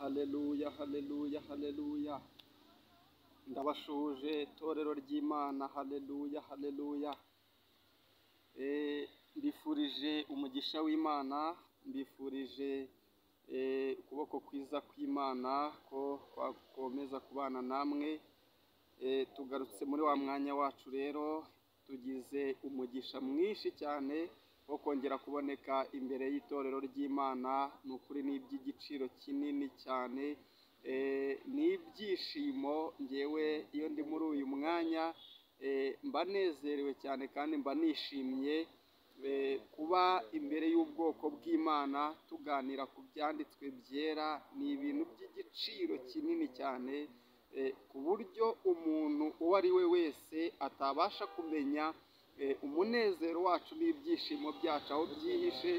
Haleluya, haleluya, haleluya. Ndabashuje torero ry'Imana. Haleluya, haleluya. Mbifurije umugisha w'Imana, mbifurije ukuboko kwiza kw'Imana ko twakomeza kubana namwe. Tugarutse muri wa mwanya wacu rero, tugize umugisha mwinshi cyane wo kongera kuboneka imbere y'itorero ry'Imana. Ni ukuri ni iby'igiciro kinini cyane, ni ibyishimo. Ngewe iyo ndi muri uyu mwanya mba nezerewe cyane kandi mba nishimiye kuba imbere y'ubwoko bw'Imana tuganira ku byanditswe byera. Ni ibintu by'igiciro kinini cyane ku buryo umuntu uwo ari we wese atabasha kumenya umunezero wacu n'ibyishimo byacu aho byihishe.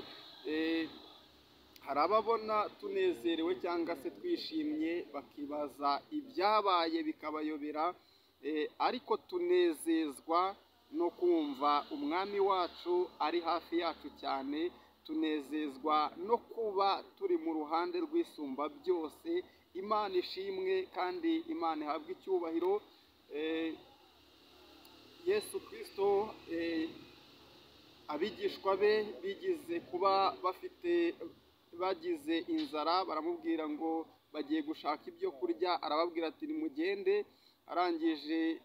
Hari ababona tunezerewe cyangwa se twishimye bakibaza ibyabaye bikabayobera, ariko tunezezwa no kumva umwami wacu ari hafi yacu cyane. Tunezezwa no kuba turi mu ruhande rw'isumba byose. Imana ishimwe kandi Imana ihabwe icyubahiro. Yesu Kristo, abigishwa be bigize kuba bagize inzara, baramubwira ngo bagiye gushaka ibyo kurya. Arababwira ati nimugende. Arangije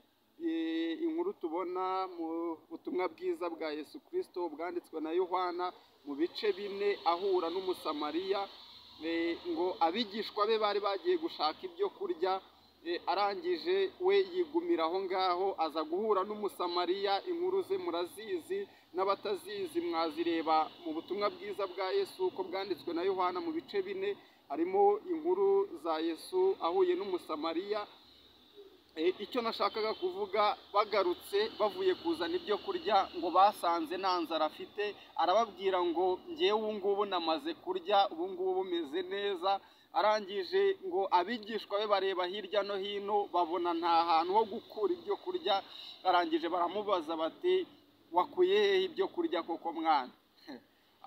inkuru tubona mu butumwa bwiza bwa Yesu Kristo bwanditswe na Yohana mu bice 4, ahura n'umusamariya, ngo abigishwa be bari bagiye gushaka ibyo kurya. Arangije we yigumira aho ngaho, aza guhura n'umusamariya. Inkuru ze murazizi, n'abatazizi mwazireba mu butumwa bwiza bwa Yesu uko bwanditswe na Yohana mu bice 4. Harimo inkuru za Yesu ahuye n'umusamariya. Icyo nashakaga kuvuga, bagarutse bavuye kuzana ibyo kurya ngo basanze nta nzara afite. Arababwira ngo ngewe ubu ngubu namaze kurya, ubu ngubu bumeze neza. Arangije ngo abigishwa be bareba hirya no hino babona nta hantu ho gukura ibyo kurya. Arangije baramubaza bati wakuye hehe ibyo kurya koko mwana?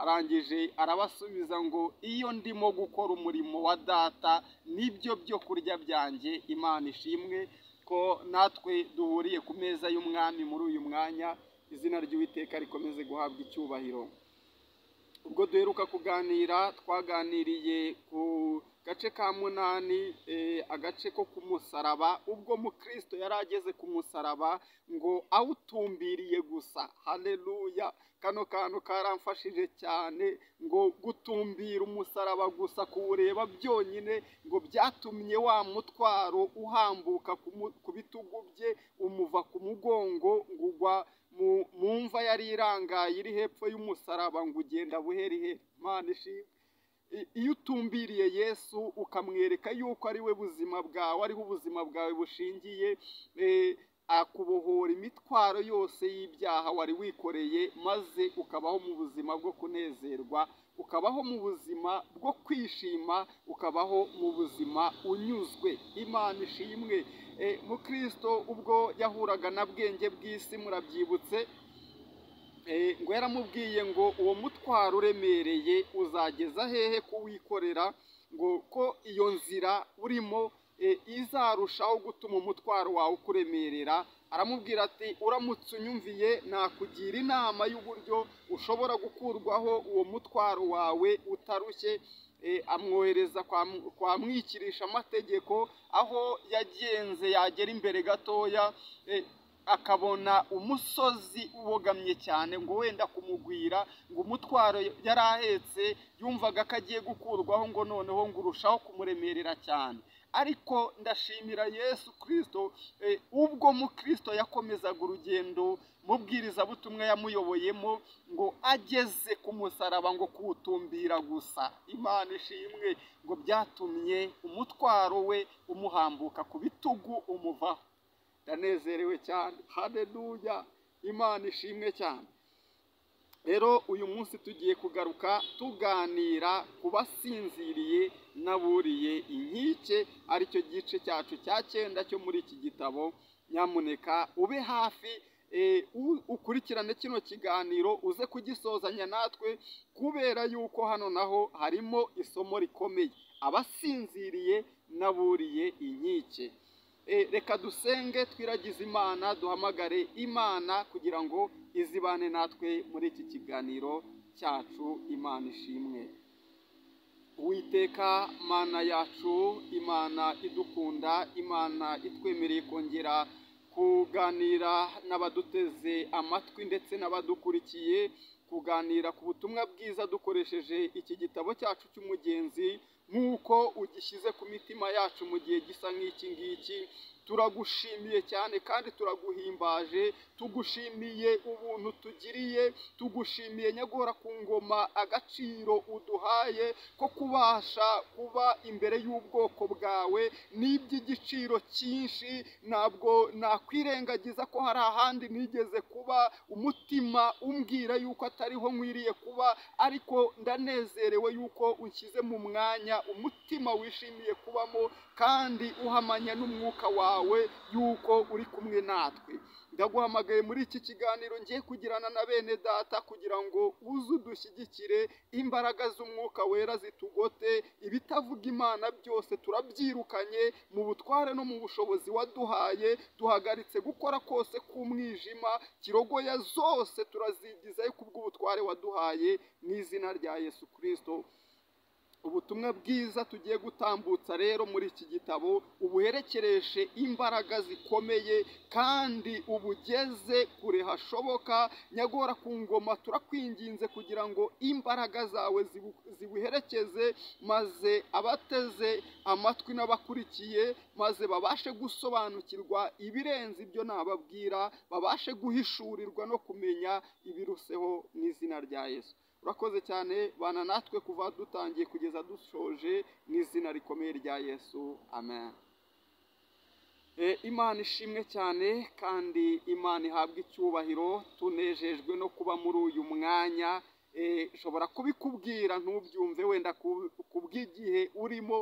Arangije arabasubiza ngo iyo ndimo gukora umurimo wa data nibyo byo kurya byanjye. Imana ishimwe ko natwe duhuriye ku meza y'umwami muri uyu mwanya. Izina ry'Uwiteka rikomeze guhabwa icyubahiro. Ubwo duheruka kuganira, twaganiriye ku gace ka 8, agace ko ku musaraba. Ubwo mukristo yari ageze ku musaraba ngo awutumbiriye gusa. Haleluya. Kano kantu karamfashije cyane, ngo gutumbira umusaraba gusa, kuwureba byonyine ngo byatumye wa mutwaro uhambuka ku bitugu bye, umuva ku mugongo ngo ugwa mu mva yari irangaye iri hepfo y'umusaraba, ngo ugenda buheriheri. Imana ishimwe. Iyo utumbiriye Yesu ukamwereka yuko ari we buzima bwawe, ariho ubuzima bwawe bushingiye, akubohora imitwaro yose y'ibyaha wari wikoreye, maze ukabaho mu buzima bwo kunezerwa, ukabaho mu buzima bwo kwishima, ukabaho mu buzima unyuzwe. Imana ishimwe. Mukristo ubwo yahuraga na bwenge bw'isi, murabyibutse, ngo yaramubwiye ngo uwo mutwaro uremereye uzageza hehe kuwikorera, ngo ko iyo nzira urimo izarushaho gutuma umutwaro wawe ukuremerera. Aramubwira ati uramutse unyumviye nakugira inama y'uburyo ushobora gukurwaho uwo mutwaro wawe utarushye. Amwohereza kwa mwikirisha amategeko, aho yagenze yagera imbere gatoya akabona umusozi ubogamye cyane ngo wenda kumugwira, ngo umutwaro yari ahetse yumvaga ko agiye gukurwaho, ngo noneho ngo urushaho kumuremerera cyane. Ariko ndashimira Yesu Kristo, ubwo mukristo yakomezaga urugendo mubwirizabutumwa yamuyoboyemo, ngo ageze ku musaraba ngo kuwutumbira gusa. Imana ishimwe. Ngo byatumye umutwaro we umuhambuka ku bitugu umuvaho. Ndanezerewe cyane. Haleluya. Imana ishimwe cyane. Rero uyu munsi tugiye kugaruka tuganira ku basinziriye n'aburiye inkike, aricyo gice cyacu cya 9 cyo muri iki gitabo. Nyamuneka ube hafi ukurikirane kino kiganiro uze kugisozanya natwe, kubera yuko hano naho harimo isomo rikomeye, abasinziriye n'aburiye inkike. Reka dusenge twiragize Imana, duhamagare Imana kugira ngo izibane natwe muri iki kiganiro cyacu. Imana ishimwe. Uwiteka Mana yacu, Imana idukunda, Imana itwemereye kongera kuganira n'abaduteze amatwi ndetse n'abadukurikiye, kuganira ku butumwa bwiza dukoresheje iki gitabo cyacu cy'umugenzi, nk'uko ugishyize ku mitima yacu mu gihe gisa nk'iki ngiki. Turagushimiye cyane kandi turaguhimbaje, tugushimiye ubuntu tugiriye, tugushimiye nyagora ku ngoma agaciro uduhaye ko kubasha kuba imbere y'ubwoko bwawe n'iby'igiciro cyinshi. Ntabwo nakwirengagiza ko hari ahandi nigeze kuba umutima umbwira yuko atariho nkwiriye kuba, ariko ndanezerewe yuko unshyize mu mwanya umutima wishimiye kubamo kandi uhamanya n'umwuka wawe yuko uri kumwe natwe. Ndaguhamagaye muri iki kiganiro ngiye kugirana na bene data kugira ngo uze udushyigikire, imbaraga z'umwuka wera zitugote, ibitavuga Imana byose turabyirukanye mu butware no mu bushobozi waduhaye. Duhagaritse gukora kose k'umwijima, kirogoya zose turazigizayo kubw'ubutware waduhaye mu izina rya Yesu Kristo. Ubutumwa bwiza tugiye gutambutsa rero muri iki gitabo ubuherekereshe imbaraga zikomeye kandi ubugeze kure hashoboka. Nyagora ku ngoma turakwinginze kugira ngo imbaraga zawe zibuherekeze, maze abateze amatwi n'abakurikiye maze babashe gusobanukirwa ibirenze ibyo nababwira, babashe guhishurirwa no kumenya ibiruseho mu izina rya Yesu. Urakoze cyane, bana natwe kuva dutangiye kugeza dushoje mu izina rikomeye rya Yesu, amen. Imana ishimwe cyane kandi Imana ihabwa icyubahiro. Tunejejwe no kuba muri uyu mwanya. Nshobora kubikubwira ntubyumve wenda kubw'igihe urimo,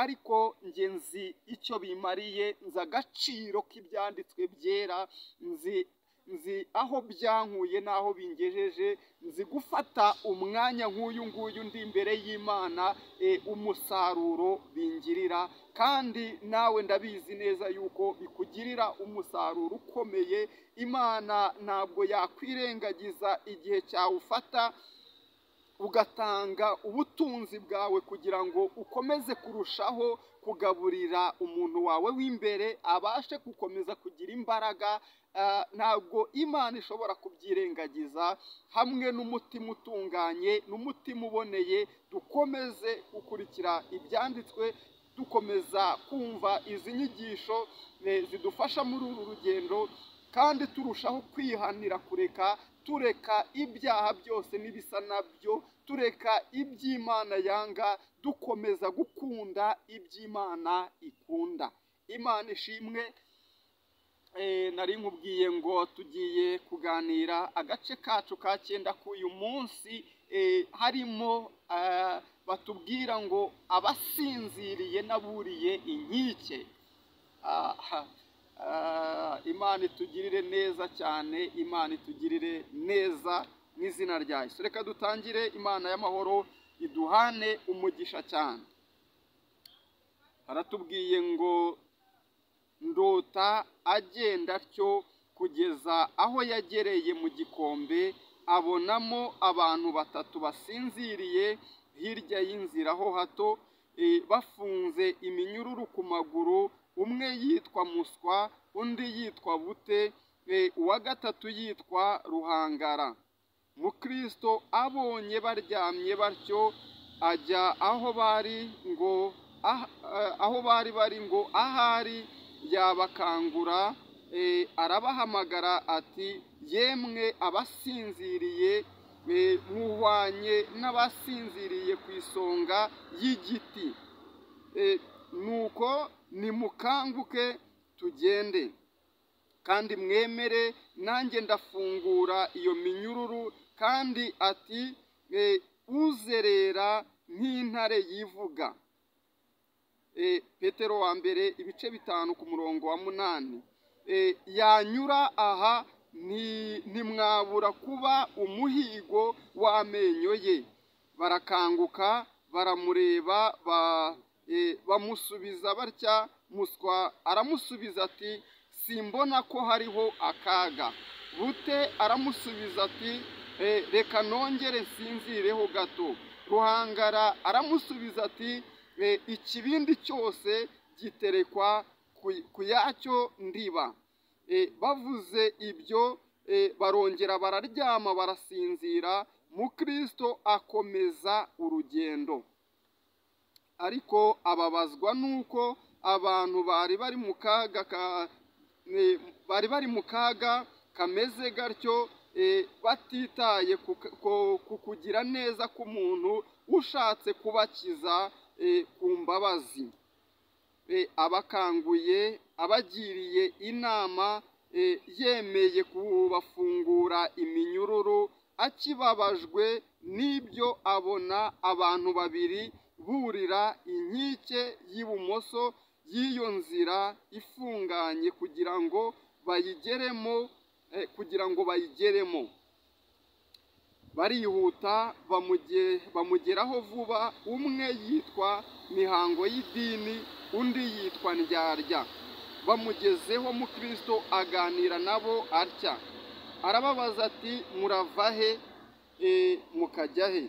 ariko njye nzi icyo bimariye, nzi agaciro k'ibyanditswe byera, nzi aho byankuye n'aho bingejeje, nzi gufata umwanya nk'uyu nguyu ndi imbere y'Imana, umusaruro bingirira, kandi nawe ndabizi neza yuko bikugirira umusaruro ukomeye. Imana ntabwo yakwirengagiza igihe cyawufata ugatanga ubutunzi bwawe kugira ngo ukomeze kurushaho kugaburira umuntu wawe w'imbere, abashe gukomeza kugira imbaraga. Ntabwo Imana ishobora kubyirengagiza. Hamwe n'umutima utunganye n'umutima uboneye, dukomeze gukurikira ibyanditswe, dukomeza kumva izi nyigisho zidufasha muri uru rugendo, kandi turushaho kwihanira tureka ibyaha byose n'ibisa nabyo, tureka iby'Imana yanga, dukomeza gukunda iby'Imana ikunda. Imana ishimwe. Nari nkubwiye ngo tugiye kuganira agace kacu ka 9 k'uyu munsi, harimo batubwira ngo abasinziriye n'aburiye inkike. Imana itugirire neza cyane, Imana itugirire neza mu izina rya Yesu. Reka dutangire. Imana y'amahoro iduhane umugisha cyane. Haratubwiye ngo ndota agenda atyo kugeza aho yagereye mu gikombe, abonamo abantu 3 basinziriye hirya y'inzira ho hato, bafunze iminyururu ku maguru, umwe yitwa Muswa, undi yitwa Bute, uwa gatatu yitwa Ruhangara. Mukristo abonye baryamye batyo, ajya aho bari bari ngo ahari yabakangura. Arabahamagara ati, yemwe abasinziriye, muhwanye n'abasinziriye ku isonga y'igiti, nuko nimukanguke tugende, kandi mwemere nanjye ndafungura iyo minyururu. Kandi ati, uzerera nk'intare yivuga. Petero wa mbere ibice 5 ku murongo wa 8. Yanyura aha ntimwabura kuba umuhigo w'amenyo ye. Barakanguka baramureba, bamusubiza batya. Muswa aramusubiza ati simbona ko hariho akaga. Rute aramusubiza ati reka nongere nsinzireho gato. Ruhangara aramusubiza ati ikibindi cyose giterekwa ku yacyo ndiba. Bavuze ibyo barongera bararyama barasinzira. Mukristo akomeza urugendo, ariko ababazwa nuko abantu bari bari mu kaga kameze gatyo, batitaye ku kugira neza k'umuntu ushatse kubakiza ku mbabazi. Abakanguye, abagiriye inama, yemeye kubafungura iminyururu. Akibabajwe n'ibyo abona abantu babiri burira inkike y'ibumoso y'iyo nzira ifunganye kugira ngo bayigeremo. Barihuta bamugeraho vuba. Umwe yitwa Mihango y'idini, undi yitwa Ndyarya. Bamugezeho Mukristo aganira nabo atya, arababaza ati murava he mukajya he?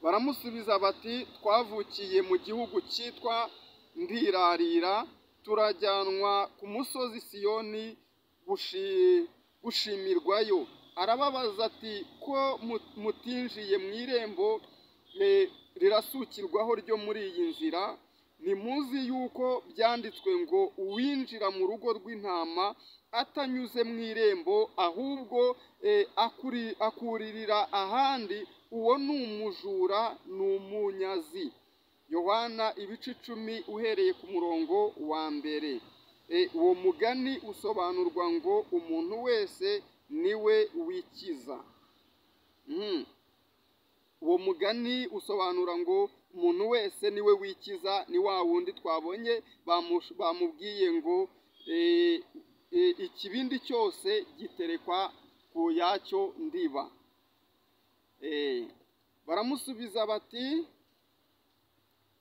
Baramusubiza bati twavukiye mu gihugu cyitwa Ndirarira, turajyanwa ku musozi Siyoni gushimirwayo. Arababaza ati ko mutinjiye mu irembo rirasukirwaho ryo muri iyi nzira? Ntimuzi yuko byanditswe ngo uwinjira mu rugo rw'intama atanyuze mu irembo ahubwo akuririra ahandi, uwo ni umujura, ni umunyazi. Yohana 10 uhereye ku murongo wa mbere. Uwo mugani usobanurwa ngo umuntu wese niwe wikiza. Uwo mugani usobanura ngo umuntu wese niwe wikiza. Ni wa wundi twabonye bamubwiye ngo ikibindi cyose giterekwa ku yacyo ndiba. Baramusubiza bati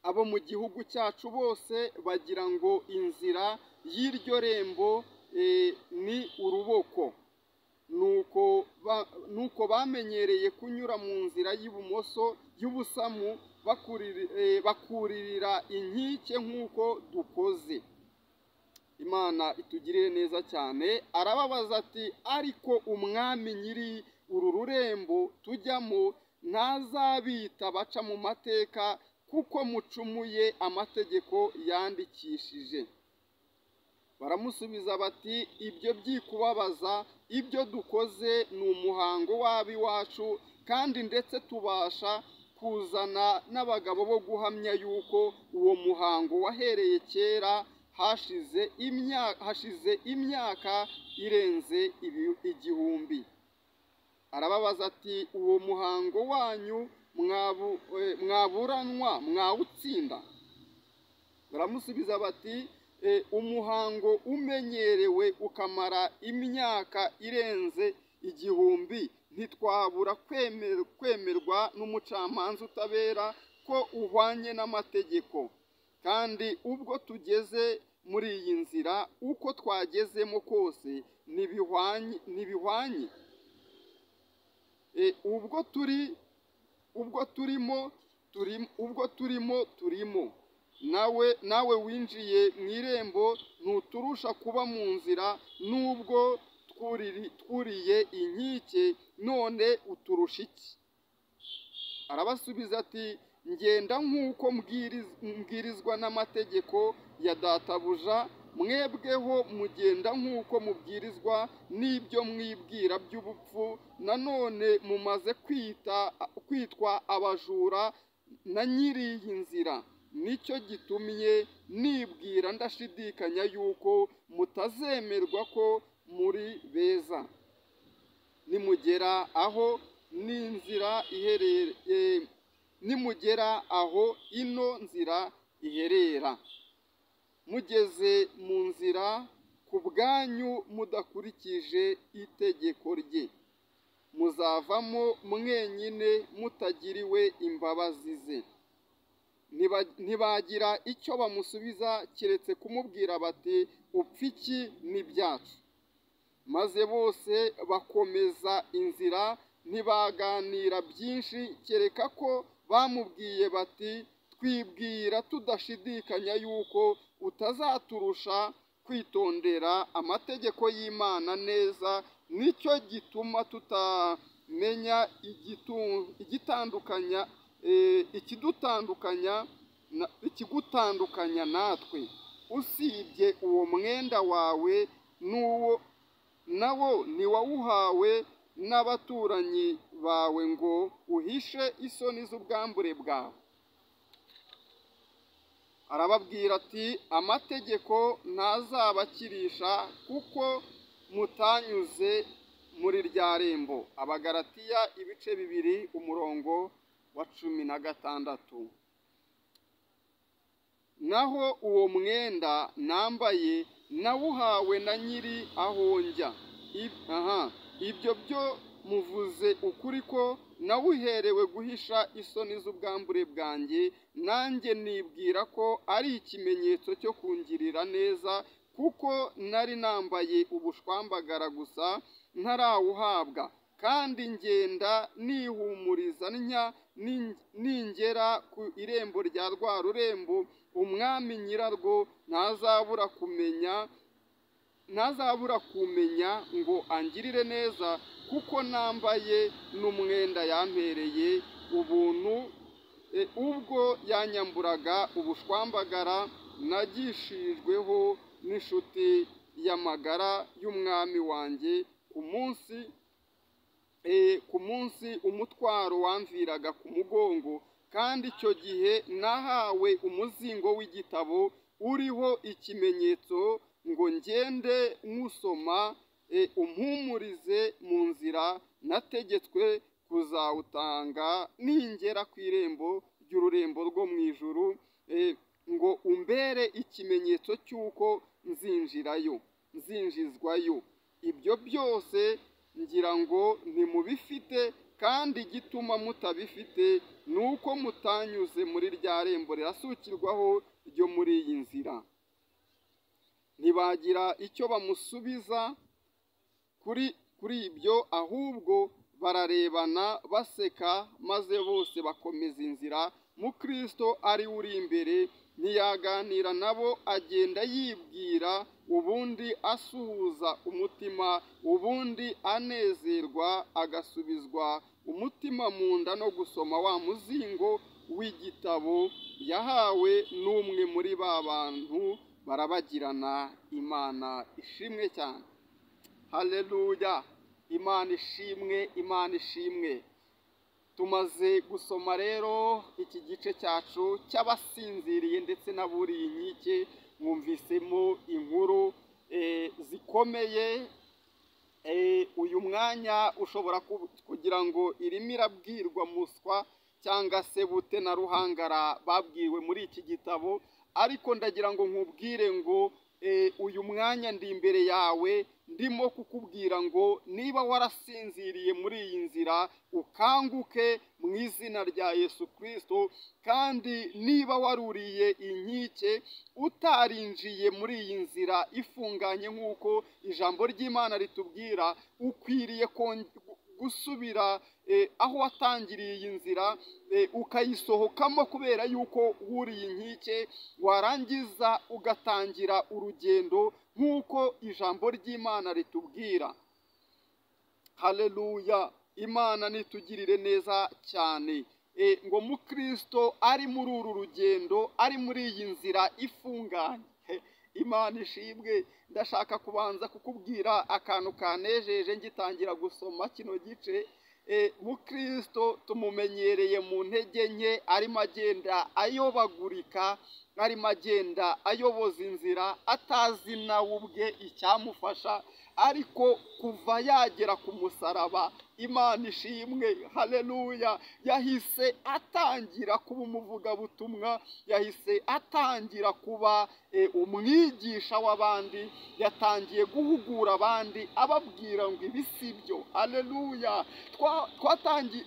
abo mu gihugu cyacu bose bagira ngo inzira y'iryo rembo ni uruboko. Nuko bamenyereye kunyura mu nzira y'ibumoso y'ubusamu bakuririra inkike nk'uko dukoze. Imana itugirire neza cyane. Arababaza ati ariko umwami nyiri uru rurembo tujyamo ntazabita baca mu mateka, kuko mucumuye amategeko yandikishije. Baramusubiza bati ibyo byikubabaza, ibyo dukoze ni umuhango w'ab'iwacu, kandi ndetse tubasha kuzana n'abagabo bo guhamya yuko uwo muhango wahereye kera hashize imyaka irenze 1000. Arababaza ati uwo muhango wanyu mwaburanwa mwawutsinda? Baramusubiza bati umuhango umenyerewe ukamara imyaka irenze 1000 ntitwabura kwemerwa n'umucamanza utabera ko uhwanye n'amategeko. Kandi ubwo tugeze muri iyi nzira, uko twagezemo kose ntibihwanye. Ubwo turimo nawe winjiye mu irembo ntuturusha kuba mu nzira, nubwo twuriye inkike, none uturusha iki? Arabasubiza ati ngenda nk'uko mbwirizwa n'amategeko ya databuja, mwebweho mugenda nk'uko mubwirizwa n'ibyo mwibwira by'ubupfu. Nanone mumaze kwitwa abajura na nyiri iyi nzira. Nicyo gitumye nibwira ndashidikanya yuko mutazemerwa ko muri beza. Nimugera aho ino nzira iherera, mugeze mu nzira ku bwanyu mudakurikije itegeko rye, muzavamo mwenyine mutagiriwe imbabazi ze. Ntibagira icyo bamusubiza keretse kumubwira bati upfa iki n'ibyacu. Maze bose bakomeza inzira, ntibaganira byinshi kereka ko bamubwiye bati twibwira tudashidikanya yuko utazaturusha kwitondera amategeko y'Imana neza, nicyo gituma tutamenya ikigutandukanya natwe, usibye uwo mwenda wawe nawo ntiwawuhawe n'abaturanyi bawe ngo uhishe isoni z'ubwambure bwawe. Arababwira ati amategeko ntazabakirisha kuko mutanyuze muri rya rembo. Abagalatiya 2:16. Naho uwo mwenda nambaye nawuhawe na nyiri aho njya. Ibyo byo muvuze ukuri ko nawuherewe guhisha isoni z'ubwambure bwanjye, nanjye nibwira ko ari ikimenyetso cyo kungirira neza, kuko nari nambaye ubushwambagara gusa ntarawuhabwa, kandi ngenda nihumuriza ningera ku irembo rya rwa rurembo, umwami nyirarwo ntazabura kumenya ngo angirire neza, kuko nambaye n'umwenda yampereye ubuntu, ubwo yanyamburaga ubushwambagara nagishijweho n'inshuti y'amagara y'umwami wanjye ku munsi umutwaro wamviraga ku mugongo. Kandi icyo gihe nahawe umuzingo w'igitabo uriho ikimenyetso ngo ngende nkusoma, umpumurize mu nzira nategetswe kuzawutanga ningera ku irembo ry'ururembo rwo mu ijuru, ngo umbere ikimenyetso cy'uko nzinjizwayo. Ibyo byose ngira ngo ntimubifite, kandi igituma mutabifite ni uko mutanyuze muri rya rembo rirasukirwaho ryo muri iyi nzira. Ntibagira icyo bamusubiza kuri ibyo, ahubwo bararebana baseka, maze bose bakomeza inzira. Mukristo ari uri imbere ntiyaganira nabo, agenda yibwira, ubundi asuhuza umutima, ubundi anezerwa, agasubizwa umutima mu nda no gusoma wa muzingo w'igitabo yahawe n'umwe muri ba bantu barabagirana. Imana ishimwe cyane. Haleluya! Imana ishimwe, Imana ishimwe. Tumaze gusoma rero iki gice cyacu cy'abasinziriye ndetse n'aburiye inkike. Mwumvisemo inkuru zikomeye. Uyu mwanya ushobora kugira ngo irimo irabwirwa muswa cyangwa se bute na ruhangara babwiwe muri iki gitabo, ariko ndagira ngo nkubwire ngo uyu mwanya ndi imbere yawe ndimo kukubwira ngo niba warasinziriye muri iyi nzira ukanguke mu izina rya Yesu Kristo, kandi niba waruriye inkike utarinjiye muri iyi nzira ifunganye nk'uko ijambo ry'Imana ritubwira, ukwiriye gusubira aho watangiriye iyi nzira ukayisohokamo, kubera yuko wuriye inkike, warangiza ugatangira urugendo nk'uko ijambo ry'Imana ritubwira. Haleluya! Imana nitugirire neza cyane. Ngo Mukristo ari muri uru rugendo, ari muri iyi nzira ifunganye. Imana ishimwe. Ndashaka kubanza kukubwira akantu kanejeje ngitangira gusoma kino gice. Mukristo tumumenyereye mu ntege nke, arimo agenda ayobagurika, arimo agenda ayoboza inzira, atazi nawe ubwe icyamufasha, ariko kuva yagera ku musaraba Imana ishimwe, haleluya. Yahise atangira kuba umuvugabutumwa, yahise atangira kuba umwigisha w'abandi, yatangiye guhugura abandi ababwira ngo ibi si byo, haleluya.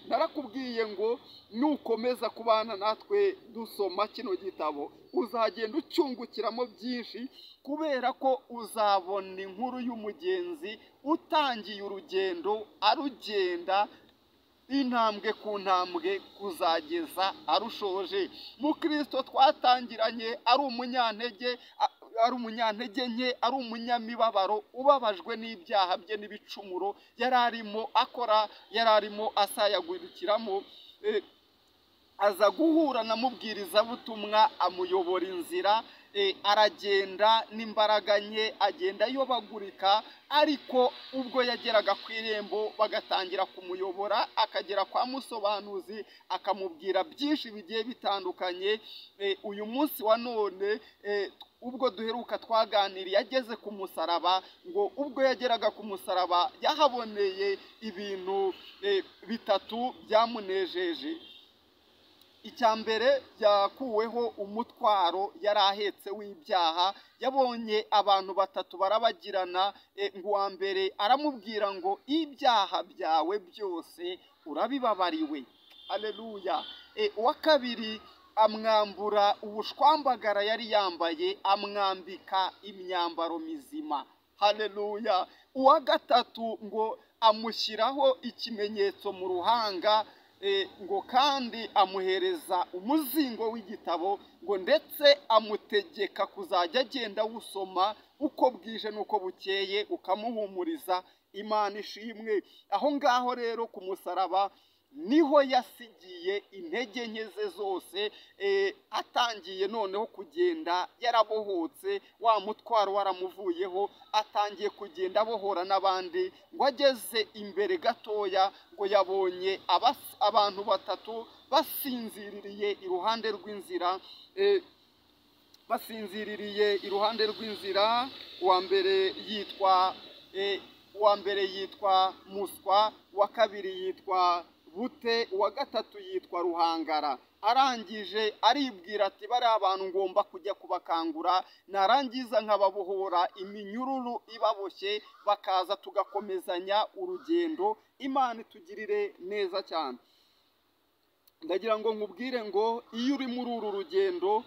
Narakubwiye ngo nukomeza kubana natwe dusoma kino gitabo uzagenda ucyungukiramo byinshi, kubera ko uzabona inkuru y'umugenzi utangiye urugendo arugenda intambwe ku ntambwe kuzageza arushoje. Mu Kristo twatangiranye ari umunyantege nke, ari umunyamibabaro, ubabajwe n'ibyaha bye n'ibicumuro yari arimo akora, yari arimo asayagurikiramo. Aza guhura na mubwirizabutumwa amuyobora inzira, aragenda n'imbaraga nke agenda ayobagurika, ariko ubwo yageraga ku irembo bagatangira kumuyobora, akagera kwa musobanuzi akamubwira byinshi bigiye bitandukanye. Uyu munsi wa none ubwo duheruka twaganiriye ageze ku musaraba, ngo ubwo yageraga ku musaraba yahaboneye ibintu bitatu byamunejeje. Icya mbere, yakuweho umutwaro yari ahetse w'ibyaha. Yabonye abantu batatu barabagirana, ngo uwa mbere aramubwira ngo ibyaha byawe byose urabibabariwe, haleluya. Uwa kabiri amwambura ubushwambagara yari yambaye, amwambika imyambaro mizima, haleluya. Uwa gatatu ngo amushyiraho ikimenyetso mu ruhanga, ngo kandi amuhereza umuzingo w'igitabo, ngo ndetse amutegeka kuzajya agenda awusoma uko bwije n'uko bukeye, ukamuhumuriza. Imana ishimwe. Aho ngaho rero ku musaraba niho yasigiye intege nke ze zose, atangiye noneho kugenda yarabohotse, wa mutwaro waramuvuyeho, atangiye kugenda abohora n'abandi. Ngo ageze imbere gatoya, ngo yabonye abantu batatu basinziririye iruhande rw'inzira, uwa mbere yitwa Muswa, uwa kabiri yitwa Bute, uwa gatatu yitwa Ruhangara. Arangije aribwira ati bariya abantu ngomba kujya kubakangura, narangiza nkababohora iminyururu ibaboshye, bakaza tugakomezanya urugendo. Imana itugirire neza cyane. Ndagira ngo nkubwire ngo iyo uri muri uru rugendo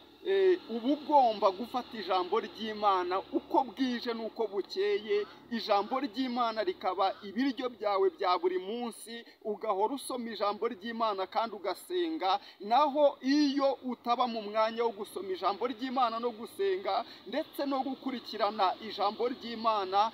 uba ugomba gufata ijambo ry'Imana uko bwije n'uko bukeye. Ijambo ry'Imana rikaba ibiryo byawe bya buri munsi, ugahora usoma ijambo ry'Imana kandi ugasenga. Naho iyo utaba mu mwanya wo gusoma ijambo ry'Imana no gusenga ndetse no gukurikirana ijambo ry'Imana,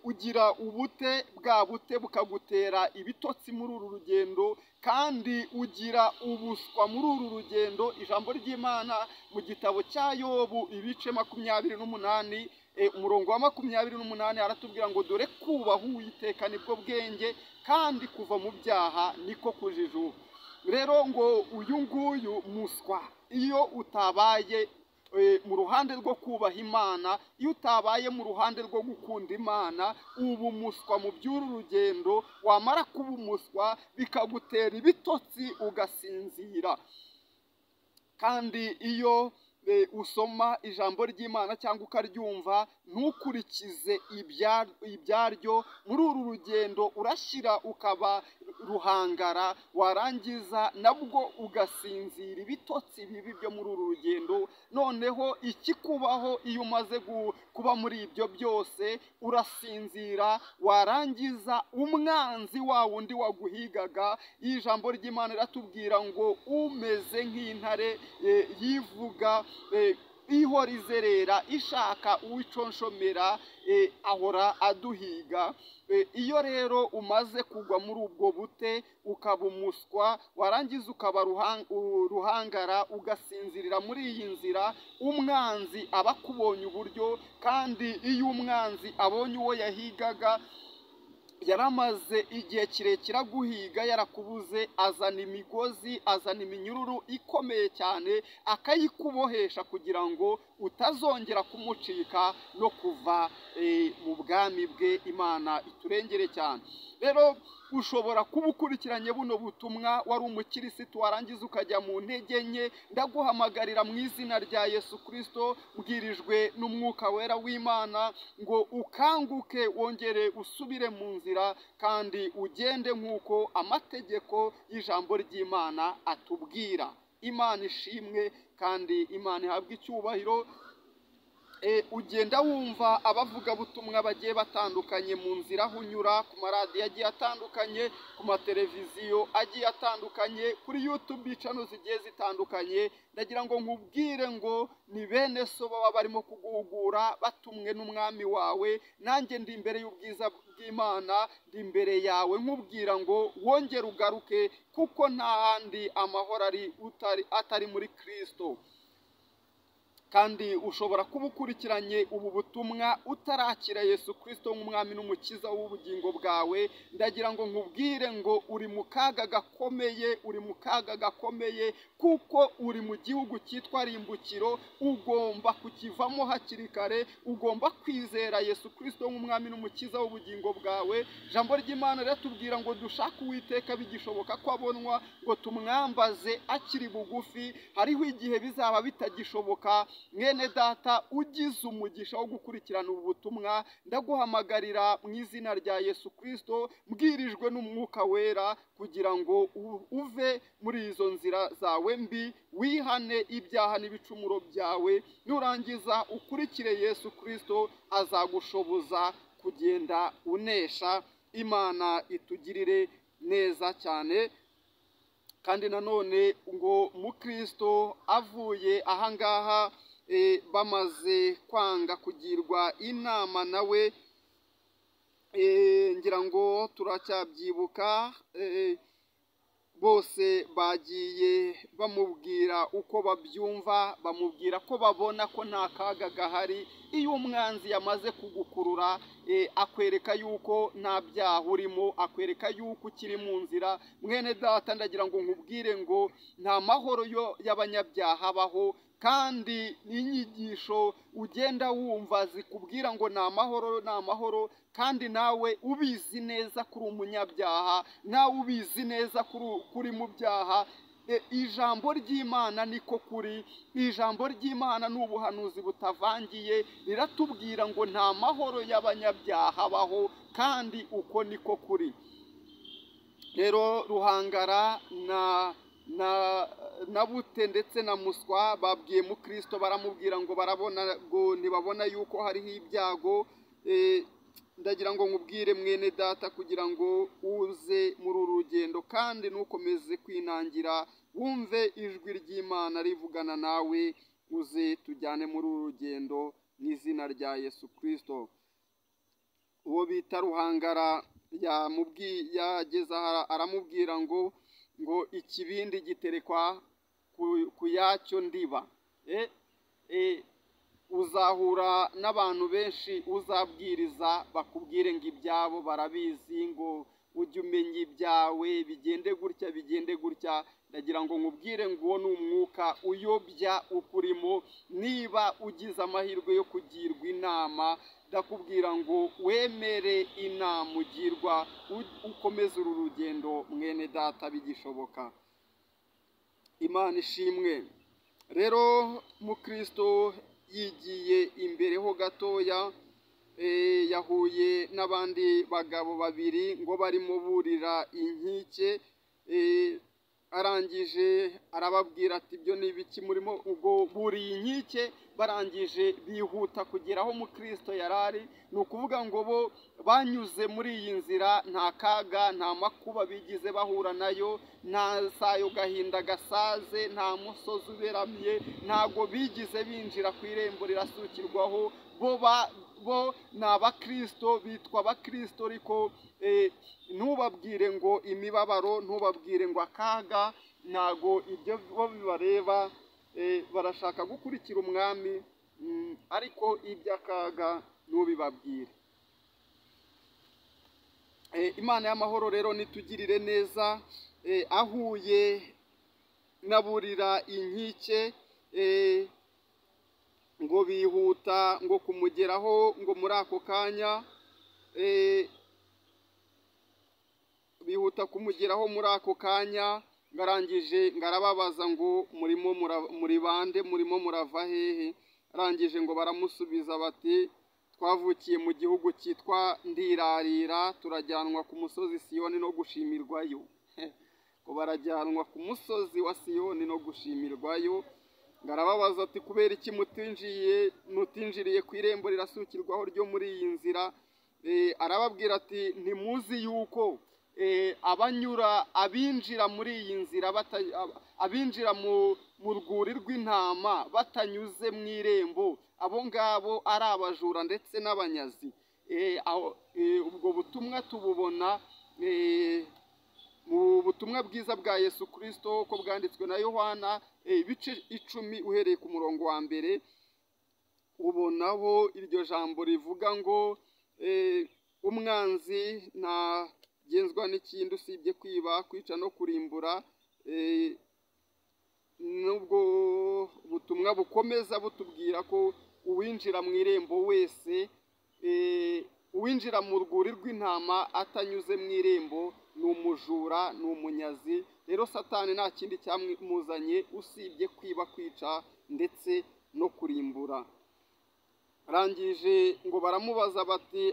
ugira ubute, bwa bute bukagutera ibitotsi muri uru rugendo, kandi ugira ubuswa muri uru rugendo. Ijambo ry'Imana mu gitabo cya Yobu ibice 28 umurongo wa 28 aratubwira ngo dore kubaha Uwiteka nibwo bwenge, kandi kuva mu byaha niko kujijuka. Rero ngo uyu nguyu Muswa, iyo utabaye mu ruhande rwo kubaha Imana, iyo utabaye mu ruhande rwo gukunda Imana, uba umuswa mu by'uru rugendo. Wamara kuba umuswa bikagutera ibitotsi ugasinzira. Kandi iyo usoma ijambo ry'Imana cyangwa ukaryumva ntukurikize ibyaryo, muri uru rugendo urashyira ukaba ruhangara, warangiza nabwo ugasinzira ibitotsi bibi byo muri uru rugendo. Noneho ikikubaho iyo umaze kuba muri ibyo byose, urasinzira, warangiza umwanzi wa wundi waguhigaga. Ijambo ry'Imana riratubwira ngo umeze nk'intare yivuga, ihora izerera ishaka uwiconshomera, ahora aduhiga. Iyo rero umaze kugwa muri ubwo bute ukaba umuswa, warangiza ukaba ruhangara, ugasinzirira muri iyi nzira, umwanzi aba akubonye uburyo. kandi iyo umwanzi abonye uwo yahigaga yaramaze igihe kirekire aguhiga yarakubuze, azana imigozi, azana iminyururu ikomeye cyane akayikubohesha kugira ngo utazongera kumucika no kuva mu bwami bwe. Imana iturengere cyane. Rero ushobora kuba ukurikiranye buno butumwa wari umukirisitu warangiza ukajya mu ntege nke, ndaguhamagarira mu izina rya Yesu Kristo mbwirijwe n'umwuka wera w'Imana ngo ukanguke wongere usubire mu nzira kandi ugende nk'uko amategeko y'ijambo ry'Imana atubwira. Imana ishimwe kandi Imana ihabwe icyubahiro. Ugenda wumva abavugabutumwa bagiye batandukanye mu nzira aho unyura, ku maradiyo agiye atandukanye, ku mateleviziyo agiye atandukanye, kuri YouTube channel zigiye zitandukanye. Ndagira ngo nkubwire ngo ni bene so baba barimo kuguhugura batumwe n'umwami wawe. Nanjye ndi imbere y'ubwiza bw'Imana, ndi imbere yawe nkubwira ngo wongere ugaruke, kuko nta handi amahoro atari muri Kristo. Kandi ushobora kuba ukurikiranye ubu butumwa utarakira Yesu Kristo nk'umwami n'umukiza w'ubugingo bwawe. Ndagira ngo nkubwire ngo uri mu kaga gakomeye, kuko uri mu gihugu cyitwa rimbukiro. Ugomba kukivamo hakiri kare, ugomba kwizera Yesu Kristo nk'umwami n'umukiza w'ubugingo bwawe. Ijambo ry'Imana riratubwira ngo dushake Uwiteka bigishoboka ko abonwa, ngo tumwambaze akiri bugufi. Hariho igihe bizaba bitagishoboka. Mwene data ugize umugisha wo gukurikirana ubu butumwa, ndaguhamagarira mu izina rya Yesu Kristo mbwirijwe n'umwuka wera kugira ngo uve muri izo nzira zawe mbi, wihane ibyaha n'ibicumuro byawe. Nurangiza ukurikire Yesu Kristo, azagushoboza kugenda unesha. Imana itugirire neza cyane. Kandi nanone ngo mu Kristo avuye ahangaha bamaze kwanga kugirwa inama nawe, ngira ngo turacyabyibuka, bose bagiye bamubwira uko babyumva, bamubwira ko babona ko nta kaga gahari. Iyo umwanzi yamaze kugukurura akwereka yuko nta byaha urimo, akwereka yuko ukiri mu nzira, mwene data ndagira ngo nkubwire ngo nta mahoro y'abanyabyaha abaho. Kandi n'inyigisho ugenda wumva zikubwira ngo ni amahoro, kandi nawe ubizi neza kuri umunyabyaha, nawe ubizi neza kuri mu byaha. Ijambo ry'Imana niko kuri. Ijambo ry'Imana ni ubuhanuzi butavangiye, riratubwira ngo nta mahoro y'abanyabyaha abaho, kandi uko niko kuri. Rero Ruhangara na Bute ndetse na Muswa babwiye mu Kristo, baramubwira ngo ntibabona yuko hariho ibyago. Ndagira ngo nkubwire mwene data kugira ngo uze muri uru rugendo kandi ntukomeze kwinangira, wumve ijwi ry'Imana rivugana nawe, uze tujyane muri uru rugendo mu izina rya Yesu Kristo. Uwo bita Ruhangara yageze aramubwira ngo ikibindi giterekwa ku yacyo ndiba. Uzahura n'abantu benshi uzabwiriza bakubwire ngo ibyabo barabizi, ngo ujye umenya ibyawe, bigende gutya. Ndagira ngo nkubwire ngo uwo ni umwuka uyobya ukurimo. Niba ugize amahirwe yo kugirwa inama, ndakubwira ngo wemere inama ugirwa, ukomeze uru rugendo mwene data bigishoboka. Imana ishimwe. Rero mu Kristo yigiye imbere ho gatoya, yahuye n'abandi bagabo babiri ngo barimo burira inkike. Arangije arababwira ati ibyo ni ibiki murimo? Ubwo buriye inkike barangije bihuta kugera aho mu Kristo yarari. Ni ukuvuga ngo bo banyuze muri iyi nzira, nta kaga nta makuba bigize bahura nayo, nta sayo gahinda gasaze, nta musozi uberamiye, ntago bigize binjira ku irembo rirasukirwaho. Bo ni abakristo, bitwa abakristo, ariko ntubabwire ngo imibabaro, ntubabwire ngo akaga, ntago ibyo bo bibareba. Barashaka gukurikira umwami, ariko iby'akaga ntubibabwire. Imana y'amahoro rero nitugirire neza. Ahuye naburira inkike, ngo bihuta ngo kumugeraho ngo muri ako kanya, bihuta kumugeraho muri ako kanya, ngarangije ngarababaza ngo muri bande, murimo murava hehe? Arangije ngo baramusubiza bati twavukiye mu gihugu cyitwa Ndirarira, turajyanwa ku musozi Siyoni no gushimirwayo. Ngo barajyanwa ku musozi wa Siyoni no gushimirwayo. Ngarababaza ati kubera iki mutinjiriye ku irembo rirasukirwaho ryo muri iyi nzira? Arababwira ati ntimuzi yuko abinjira muri iyi nzira, abinjira mu rwuri rw'intama batanyuze mu irembo, abo ngabo ari abajura ndetse n'abanyazi. Ubwo butumwa tububona mu butumwa bwiza bwa Yesu Kristo ko bwanditswe na Yohana ibice 10 uhereye ku murongo wa mbere. Ubonaho iryo jambo rivuga ngo umwanzi ntagenzwa n'ikindi usibye kwiba, kwica no kurimbura. Nubwo butumwa bukomeza butubwira ko uwinjira mu irembo wese, uwinjira mu rwuri rw'intama atanyuze mu irembo ni umujura, ni umunyazi. Rero Satani nta kindi cyamuzanye usibye kwiba, kwica ndetse no kurimbura. Arangije ngo baramubaza bati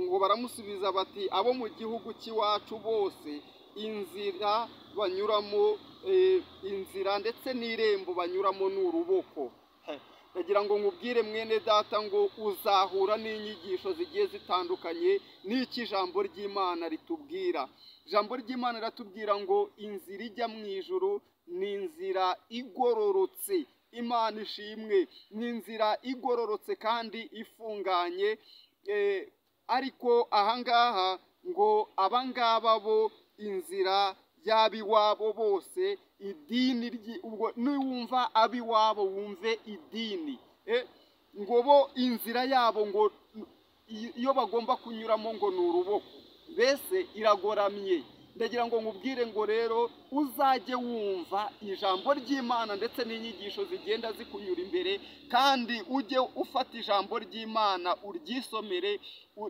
ngo baramusubiza bati abo mu gihugu cy'iwacu bose inzira banyuramo, inzira ndetse n'irembo banyuramo ni uruboko. Ndagira ngo nkubwire mwene data ngo uzahura n'inyigisho zigiye zitandukanye n'iki ijambo ry'Imana ritubwira. Ijambo ry'Imana riratubwira ngo inzira ijya mu ijuru ni inzira igororotse. Imana ishimwe, ni inzira igororotse kandi ifunganye. Ariko ahangaha ngo abangaba bo inzira y'abiwabo bose, idini ubwo niwumva abiwabo wumve idini, ngo bo inzira yabo ngo iyo bagomba kunyuramo ngo ni uruboko, mbese iragoramye. Ndagira ngo nkubwire ngo rero uzajye wumva ijambo ry'Imana ndetse n'inyigisho zigenda zikunyura imbere, kandi ujye ufata ijambo ry'Imana uryisomere,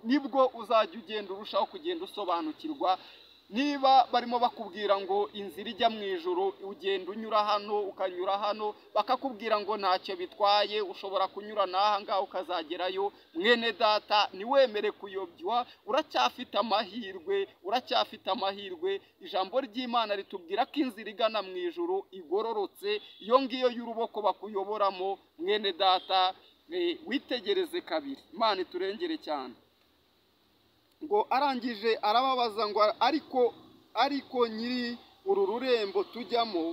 nibwo uzajya ugenda urushaho kugenda usobanukirwa. Niba barimo bakubwira ngo inzira ijya mu ijuru ugenda unyura hano ukanyura hano, bakakubwira ngo ntacyo bitwaye ushobora kunyura n'aha ngaha ukazagerayo, mwene data ntiwemere kuyobywa, uracyafite amahirwe. Ijambo ry'Imana ritubwira ko inzira igana mu ijuru igororotse, iyo ngiyo y'uruboko bakuyoboramo. Mwene data witegereze kabiri, Imana iturengere cyane. Ngo arangije arababaza ngo ariko nyiri uru rurembo tujyamo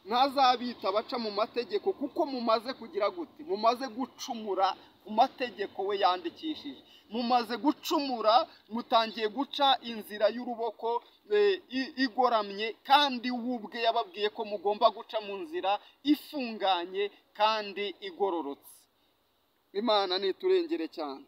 ntazabita baca mu mategeko, kuko mumaze kugira gute? Mumaze gucumura ku mategeko we yandikishije, mumaze gucumura, mutangiye guca inzira y'uruboko igoramye, kandi we ubwe yababwiye ko mugomba guca mu nzira ifunganye kandi igororotse. Imana niturengere cyane.